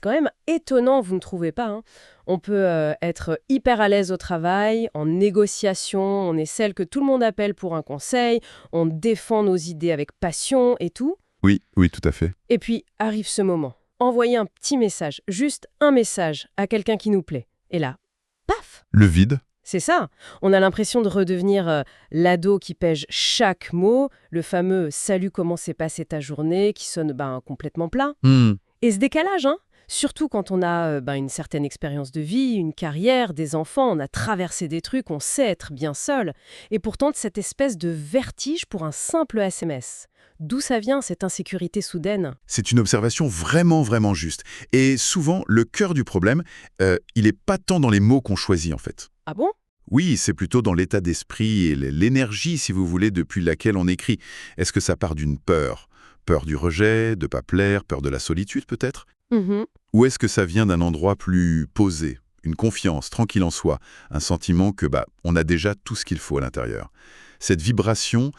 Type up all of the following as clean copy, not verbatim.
quand même étonnant, vous ne trouvez pas, hein? On peut être hyper à l'aise au travail, en négociation, on est celle que tout le monde appelle pour un conseil, on défend nos idées avec passion et tout. Oui, oui, tout à fait. Et puis arrive ce moment. Envoyer un petit message, juste un message à quelqu'un qui nous plaît. Et là, paf! Le vide. C'est ça. On a l'impression de redevenir l'ado qui pèse chaque mot, le fameux «Salut, comment s'est passée ta journée?» qui sonne complètement plat. Hmm. Et ce décalage, hein, surtout quand on a une certaine expérience de vie, une carrière, des enfants, on a traversé des trucs, on sait être bien seul. Et pourtant, cette espèce de vertige pour un simple SMS. D'où ça vient, cette insécurité soudaine? C'est une observation vraiment, vraiment juste. Et souvent, le cœur du problème, il n'est pas tant dans les mots qu'on choisit, en fait. Ah bon? Oui, c'est plutôt dans l'état d'esprit et l'énergie, si vous voulez, depuis laquelle on écrit. Est-ce que ça part d'une peur? Peur du rejet, de pas plaire, peur de la solitude peut-être? Mhm. Ou est-ce que ça vient d'un endroit plus posé, une confiance, tranquille en soi, un sentiment que on a déjà tout ce qu'il faut à l'intérieur? Cette vibration,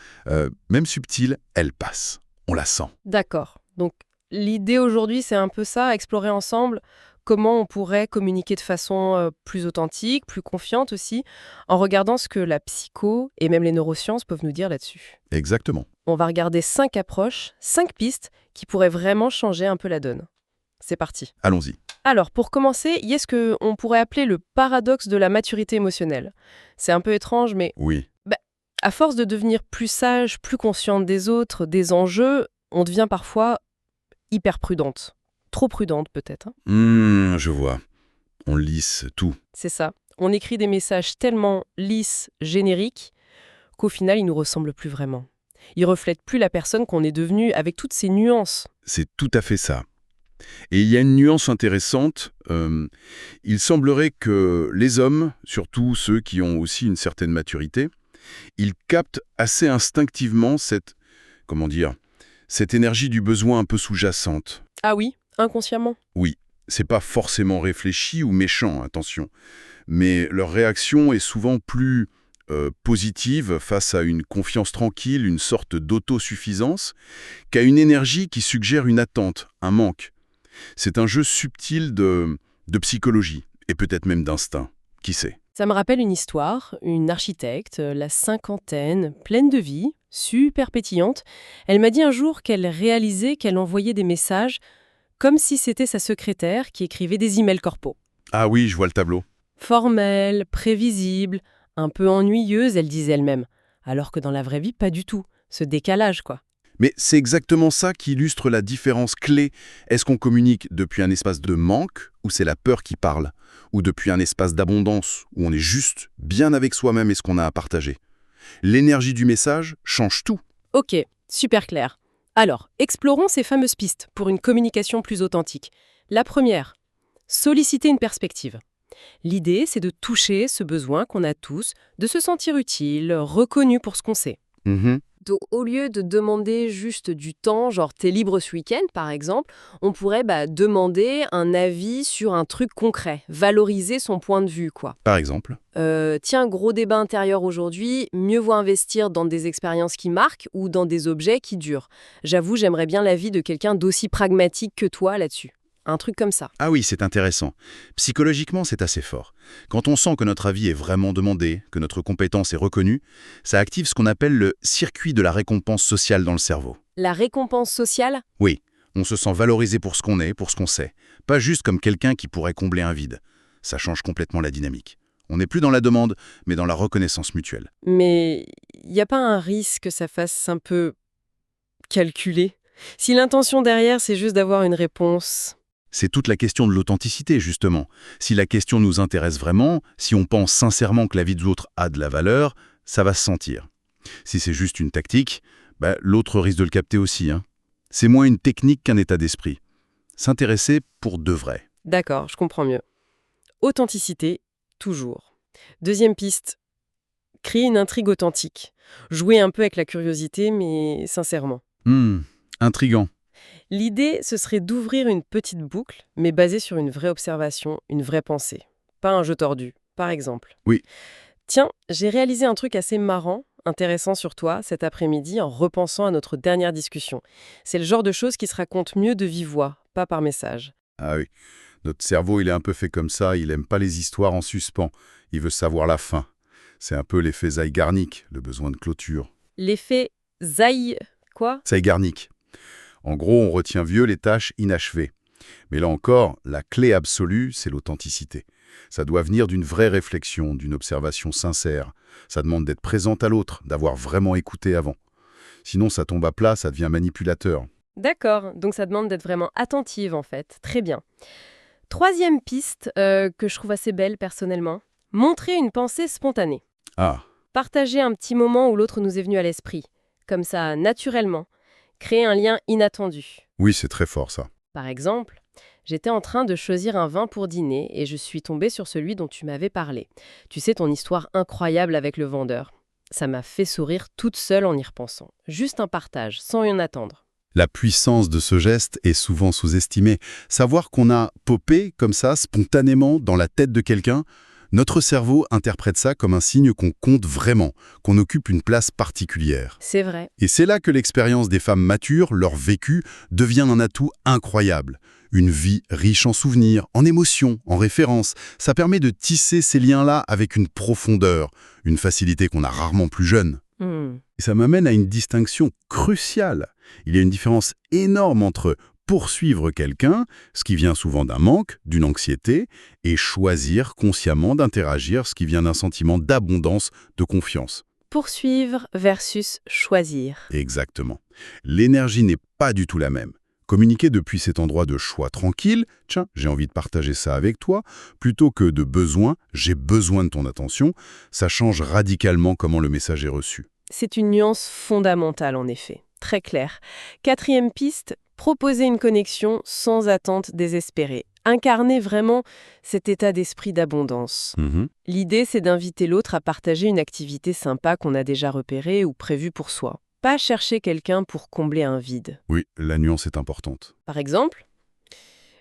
même subtile, elle passe. On la sent. D'accord. Donc, l'idée aujourd'hui, c'est un peu ça, explorer ensemble comment on pourrait communiquer de façon plus authentique, plus confiante aussi, en regardant ce que la psycho et même les neurosciences peuvent nous dire là-dessus. Exactement. On va regarder 5 approches, 5 pistes qui pourraient vraiment changer un peu la donne. C'est parti. Allons-y. Alors, pour commencer, il y a ce qu'on pourrait appeler le paradoxe de la maturité émotionnelle. C'est un peu étrange, mais Oui. à force de devenir plus sage, plus consciente des autres, des enjeux, on devient parfois hyper prudente. Trop prudente peut-être, hein. Je vois. On lisse tout. C'est ça. On écrit des messages tellement lisses, génériques, qu'au final, ils nous ressemblent plus vraiment. Ils reflètent plus la personne qu'on est devenue avec toutes ces nuances. C'est tout à fait ça. Et il y a une nuance intéressante. Il semblerait que les hommes, surtout ceux qui ont aussi une certaine maturité, ils captent assez instinctivement cette énergie du besoin un peu sous-jacente. Ah oui, inconsciemment. Oui, c'est pas forcément réfléchi ou méchant, attention. Mais leur réaction est souvent plus positive face à une confiance tranquille, une sorte d'autosuffisance, qu'à une énergie qui suggère une attente, un manque. C'est un jeu subtil de psychologie, et peut-être même d'instinct. Qui sait? Ça me rappelle une histoire, une architecte, la cinquantaine, pleine de vie, super pétillante. Elle m'a dit un jour qu'elle réalisait qu'elle envoyait des messages comme si c'était sa secrétaire qui écrivait des emails corpo. Ah oui, je vois le tableau. Formelle, prévisible, un peu ennuyeuse, elle disait elle-même. Alors que dans la vraie vie, pas du tout. Ce décalage, quoi. Mais c'est exactement ça qui illustre la différence clé. Est-ce qu'on communique depuis un espace de manque, où c'est la peur qui parle, ou depuis un espace d'abondance, où on est juste bien avec soi-même et ce qu'on a à partager? L'énergie du message change tout. Ok, super clair. Alors, explorons ces fameuses pistes pour une communication plus authentique. La première, solliciter une perspective. L'idée, c'est de toucher ce besoin qu'on a tous, de se sentir utile, reconnu pour ce qu'on sait. Mhm. Donc, au lieu de demander juste du temps, genre t'es libre ce week-end par exemple, on pourrait demander un avis sur un truc concret, valoriser son point de vue, quoi. Par exemple. Tiens, gros débat intérieur aujourd'hui, mieux vaut investir dans des expériences qui marquent ou dans des objets qui durent. J'avoue, j'aimerais bien l'avis de quelqu'un d'aussi pragmatique que toi là-dessus. Un truc comme ça. Ah oui, c'est intéressant. Psychologiquement, c'est assez fort. Quand on sent que notre avis est vraiment demandé, que notre compétence est reconnue, ça active ce qu'on appelle le circuit de la récompense sociale dans le cerveau. La récompense sociale? Oui, on se sent valorisé pour ce qu'on est, pour ce qu'on sait. Pas juste comme quelqu'un qui pourrait combler un vide. Ça change complètement la dynamique. On n'est plus dans la demande, mais dans la reconnaissance mutuelle. Mais il n'y a pas un risque que ça fasse un peu calculé? Si l'intention derrière, c'est juste d'avoir une réponse. C'est toute la question de l'authenticité, justement. Si la question nous intéresse vraiment, si on pense sincèrement que la vie de l'autre a de la valeur, ça va se sentir. Si c'est juste une tactique, l'autre risque de le capter aussi, hein. C'est moins une technique qu'un état d'esprit. S'intéresser pour de vrai. D'accord, je comprends mieux. Authenticité, toujours. Deuxième piste, créer une intrigue authentique. Jouer un peu avec la curiosité, mais sincèrement. Intriguant. L'idée, ce serait d'ouvrir une petite boucle, mais basée sur une vraie observation, une vraie pensée. Pas un jeu tordu, par exemple. Oui. Tiens, j'ai réalisé un truc assez marrant, intéressant sur toi, cet après-midi, en repensant à notre dernière discussion. C'est le genre de choses qui se racontent mieux de vive voix, pas par message. Ah oui, notre cerveau, il est un peu fait comme ça, il aime pas les histoires en suspens, il veut savoir la fin. C'est un peu l'effet Zeigarnik, le besoin de clôture. L'effet Zaï... Quoi? Zeigarnik. En gros, on retient vieux les tâches inachevées. Mais là encore, la clé absolue, c'est l'authenticité. Ça doit venir d'une vraie réflexion, d'une observation sincère. Ça demande d'être présente à l'autre, d'avoir vraiment écouté avant. Sinon, ça tombe à plat, ça devient manipulateur. D'accord, donc ça demande d'être vraiment attentive en fait. Très bien. Troisième piste que je trouve assez belle personnellement. Montrer une pensée spontanée. Ah, Partager un petit moment où l'autre nous est venu à l'esprit. Comme ça, naturellement. Créer un lien inattendu. oui, c'est très fort ça. Par exemple, j'étais en train de choisir un vin pour dîner et je suis tombée sur celui dont tu m'avais parlé. Tu sais, ton histoire incroyable avec le vendeur. Ça m'a fait sourire toute seule en y repensant. Juste un partage, sans rien attendre. La puissance de ce geste est souvent sous-estimée. Savoir qu'on a popé comme ça, spontanément, dans la tête de quelqu'un, notre cerveau interprète ça comme un signe qu'on compte vraiment, qu'on occupe une place particulière. C'est vrai. Et c'est là que l'expérience des femmes matures, leur vécu, devient un atout incroyable. Une vie riche en souvenirs, en émotions, en références. Ça permet de tisser ces liens-là avec une profondeur, une facilité qu'on a rarement plus jeune. Et ça m'amène à une distinction cruciale. Il y a une différence énorme entre poursuivre quelqu'un, ce qui vient souvent d'un manque, d'une anxiété, et choisir consciemment d'interagir, ce qui vient d'un sentiment d'abondance, de confiance. Poursuivre versus choisir. Exactement. L'énergie n'est pas du tout la même. Communiquer depuis cet endroit de choix tranquille, tiens, j'ai envie de partager ça avec toi, plutôt que de besoin, j'ai besoin de ton attention, ça change radicalement comment le message est reçu. C'est une nuance fondamentale en effet. Très claire. Quatrième piste, proposer une connexion sans attente désespérée. Incarner vraiment cet état d'esprit d'abondance. L'idée, c'est d'inviter l'autre à partager une activité sympa qu'on a déjà repérée ou prévue pour soi. Pas chercher quelqu'un pour combler un vide. Oui, la nuance est importante. Par exemple,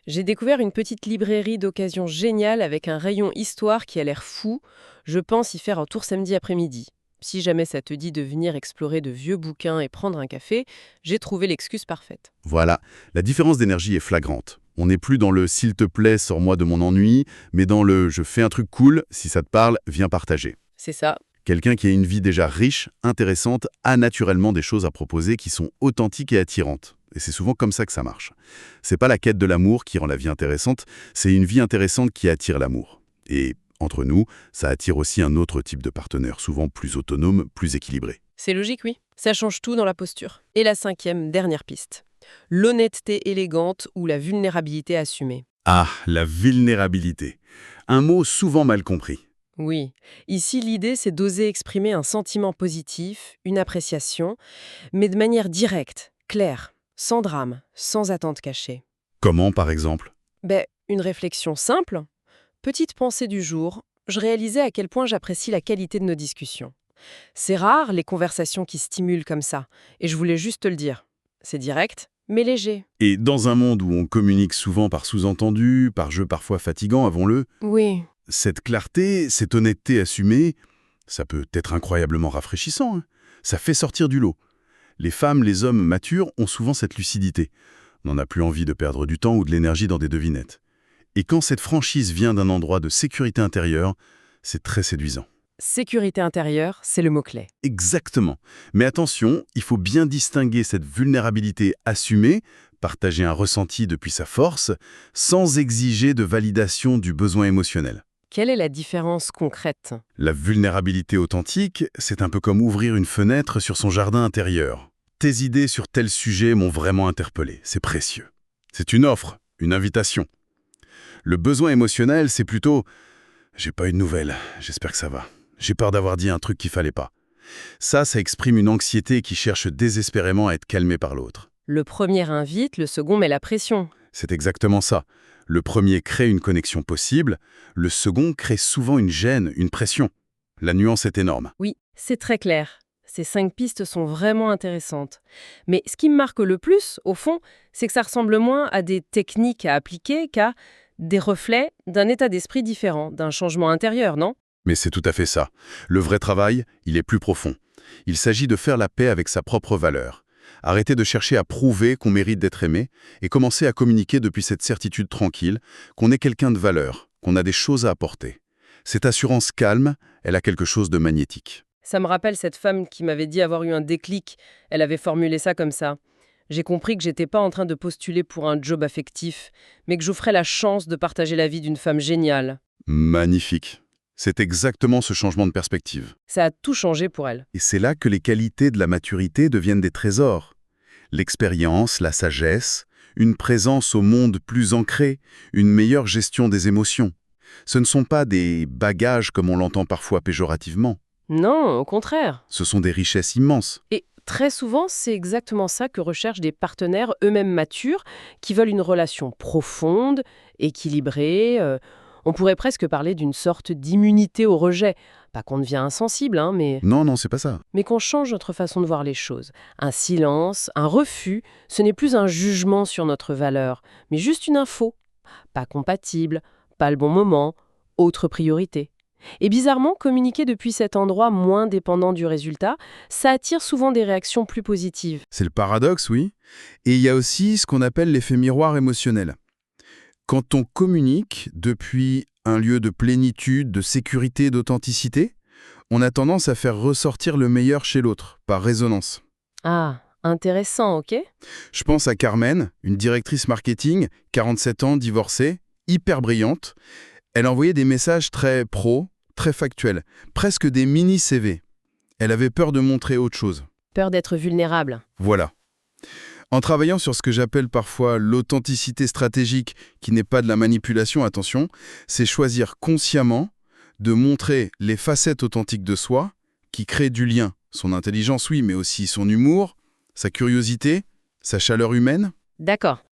j'ai découvert une petite librairie d'occasion géniale avec un rayon histoire qui a l'air fou. Je pense y faire un tour samedi après-midi. Si jamais ça te dit de venir explorer de vieux bouquins et prendre un café, j'ai trouvé l'excuse parfaite. Voilà, la différence d'énergie est flagrante. On n'est plus dans le « s'il te plaît, sors-moi de mon ennui », mais dans le « je fais un truc cool, si ça te parle, viens partager ». C'est ça. Quelqu'un qui a une vie déjà riche, intéressante, a naturellement des choses à proposer qui sont authentiques et attirantes. Et c'est souvent comme ça que ça marche. C'est pas la quête de l'amour qui rend la vie intéressante, c'est une vie intéressante qui attire l'amour. Et entre nous, ça attire aussi un autre type de partenaire, souvent plus autonome, plus équilibré. C'est logique, oui. Ça change tout dans la posture. Et la cinquième, dernière piste. L'honnêteté élégante ou la vulnérabilité assumée. Ah, la vulnérabilité. Un mot souvent mal compris. Oui. Ici, l'idée, c'est d'oser exprimer un sentiment positif, une appréciation, mais de manière directe, claire, sans drame, sans attente cachée. Comment, par exemple? Une réflexion simple. Petite pensée du jour, je réalisais à quel point j'apprécie la qualité de nos discussions. C'est rare, les conversations qui stimulent comme ça, et je voulais juste te le dire. C'est direct, mais léger. Et dans un monde où on communique souvent par sous-entendu, par jeu parfois fatigant, avouons-le, Oui. cette clarté, cette honnêteté assumée, ça peut être incroyablement rafraîchissant, hein. Ça fait sortir du lot. Les femmes, les hommes matures ont souvent cette lucidité. On n'en a plus envie de perdre du temps ou de l'énergie dans des devinettes. Et quand cette franchise vient d'un endroit de sécurité intérieure, c'est très séduisant. Sécurité intérieure, c'est le mot-clé. Exactement. Mais attention, il faut bien distinguer cette vulnérabilité assumée, partager un ressenti depuis sa force, sans exiger de validation du besoin émotionnel. Quelle est la différence concrète? La vulnérabilité authentique, c'est un peu comme ouvrir une fenêtre sur son jardin intérieur. Tes idées sur tel sujet m'ont vraiment interpellé, c'est précieux. C'est une offre, une invitation. Le besoin émotionnel, c'est plutôt « j'ai pas eu de nouvelles, j'espère que ça va. J'ai peur d'avoir dit un truc qu'il fallait pas ». Ça exprime une anxiété qui cherche désespérément à être calmée par l'autre. Le premier invite, le second met la pression. C'est exactement ça. Le premier crée une connexion possible, le second crée souvent une gêne, une pression. La nuance est énorme. Oui, c'est très clair. Ces 5 pistes sont vraiment intéressantes. Mais ce qui me marque le plus, au fond, c'est que ça ressemble moins à des techniques à appliquer qu'à des reflets d'un état d'esprit différent, d'un changement intérieur, non? Mais c'est tout à fait ça. Le vrai travail, il est plus profond. Il s'agit de faire la paix avec sa propre valeur, Arrêter de chercher à prouver qu'on mérite d'être aimé et commencer à communiquer depuis cette certitude tranquille qu'on est quelqu'un de valeur, qu'on a des choses à apporter. Cette assurance calme, elle a quelque chose de magnétique. Ça me rappelle cette femme qui m'avait dit avoir eu un déclic. Elle avait formulé ça comme ça. J'ai compris que j'étais pas en train de postuler pour un job affectif, mais que j'offrais la chance de partager la vie d'une femme géniale. Magnifique. C'est exactement ce changement de perspective. Ça a tout changé pour elle. Et c'est là que les qualités de la maturité deviennent des trésors. L'expérience, la sagesse, une présence au monde plus ancrée, une meilleure gestion des émotions. Ce ne sont pas des bagages comme on l'entend parfois péjorativement. Non, au contraire. Ce sont des richesses immenses. Et très souvent, c'est exactement ça que recherchent des partenaires eux-mêmes matures, qui veulent une relation profonde, équilibrée. On pourrait presque parler d'une sorte d'immunité au rejet. Pas qu'on devient insensible, mais Non, c'est pas ça. qu'on change notre façon de voir les choses. Un silence, un refus, ce n'est plus un jugement sur notre valeur, mais juste une info. Pas compatible, pas le bon moment, autre priorité. Et bizarrement, communiquer depuis cet endroit moins dépendant du résultat, ça attire souvent des réactions plus positives. C'est le paradoxe, oui. Et il y a aussi ce qu'on appelle l'effet miroir émotionnel. Quand on communique depuis un lieu de plénitude, de sécurité, d'authenticité, on a tendance à faire ressortir le meilleur chez l'autre, par résonance. Ah, intéressant, ok? Je pense à Carmen, une directrice marketing, 47 ans, divorcée, hyper brillante. Elle envoyait des messages très pro, très factuels, presque des mini-CV. Elle avait peur de montrer autre chose. Peur d'être vulnérable. Voilà. En travaillant sur ce que j'appelle parfois l'authenticité stratégique, qui n'est pas de la manipulation, attention, c'est choisir consciemment de montrer les facettes authentiques de soi, qui créent du lien. Son intelligence, oui, mais aussi son humour, sa curiosité, sa chaleur humaine. D'accord.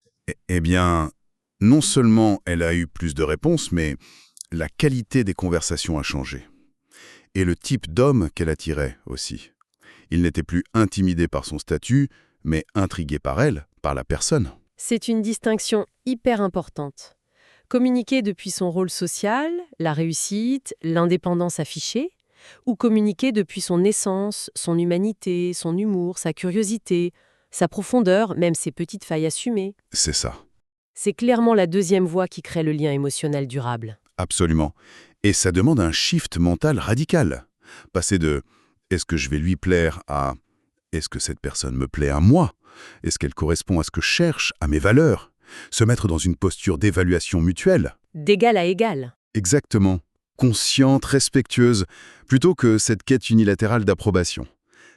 Eh bien, non seulement elle a eu plus de réponses, mais la qualité des conversations a changé. Et le type d'homme qu'elle attirait aussi. Il n'était plus intimidé par son statut, mais intrigué par elle, par la personne. C'est une distinction hyper importante. Communiquer depuis son rôle social, la réussite, l'indépendance affichée, ou communiquer depuis son essence, son humanité, son humour, sa curiosité, sa profondeur, même ses petites failles assumées. C'est ça, C'est clairement la deuxième voie qui crée le lien émotionnel durable. absolument. Et ça demande un shift mental radical. Passer de « est-ce que je vais lui plaire » à « est-ce que cette personne me plaît à moi ?» Est-ce qu'elle correspond à ce que je cherche, à mes valeurs? Se mettre dans une posture d'évaluation mutuelle. D'égal à égal. Exactement. Consciente, respectueuse, plutôt que cette quête unilatérale d'approbation.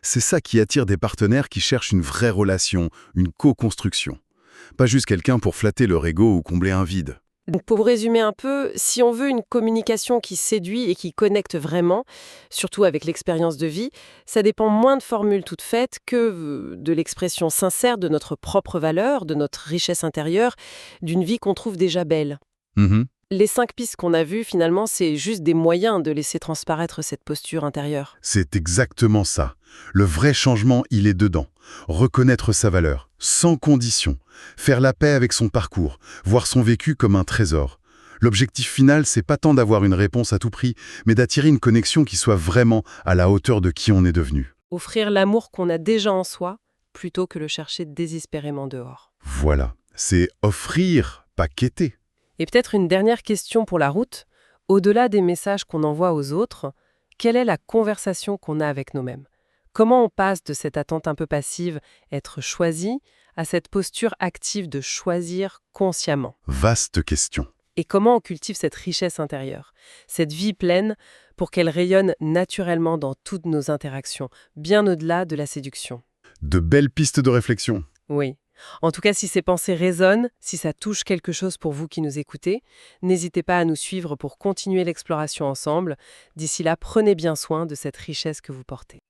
C'est ça qui attire des partenaires qui cherchent une vraie relation, une co-construction. Pas juste quelqu'un pour flatter leur ego ou combler un vide. Donc pour résumer un peu, si on veut une communication qui séduit et qui connecte vraiment, surtout avec l'expérience de vie, ça dépend moins de formules toutes faites que de l'expression sincère de notre propre valeur, de notre richesse intérieure, d'une vie qu'on trouve déjà belle. Les 5 pistes qu'on a vues, finalement, c'est juste des moyens de laisser transparaître cette posture intérieure. C'est exactement ça. Le vrai changement, il est dedans. Reconnaître sa valeur, sans condition. Faire la paix avec son parcours, voir son vécu comme un trésor. L'objectif final, c'est pas tant d'avoir une réponse à tout prix, mais d'attirer une connexion qui soit vraiment à la hauteur de qui on est devenu. Offrir l'amour qu'on a déjà en soi, plutôt que le chercher désespérément dehors. Voilà, c'est offrir, pas quêter. Et peut-être une dernière question pour la route. Au-delà des messages qu'on envoie aux autres, quelle est la conversation qu'on a avec nous-mêmes? Comment on passe de cette attente un peu passive, être choisi, à cette posture active de choisir consciemment? Vaste question. Et comment on cultive cette richesse intérieure, cette vie pleine, pour qu'elle rayonne naturellement dans toutes nos interactions, bien au-delà de la séduction? De belles pistes de réflexion. Oui. En tout cas, si ces pensées résonnent, si ça touche quelque chose pour vous qui nous écoutez, n'hésitez pas à nous suivre pour continuer l'exploration ensemble. D'ici là, prenez bien soin de cette richesse que vous portez.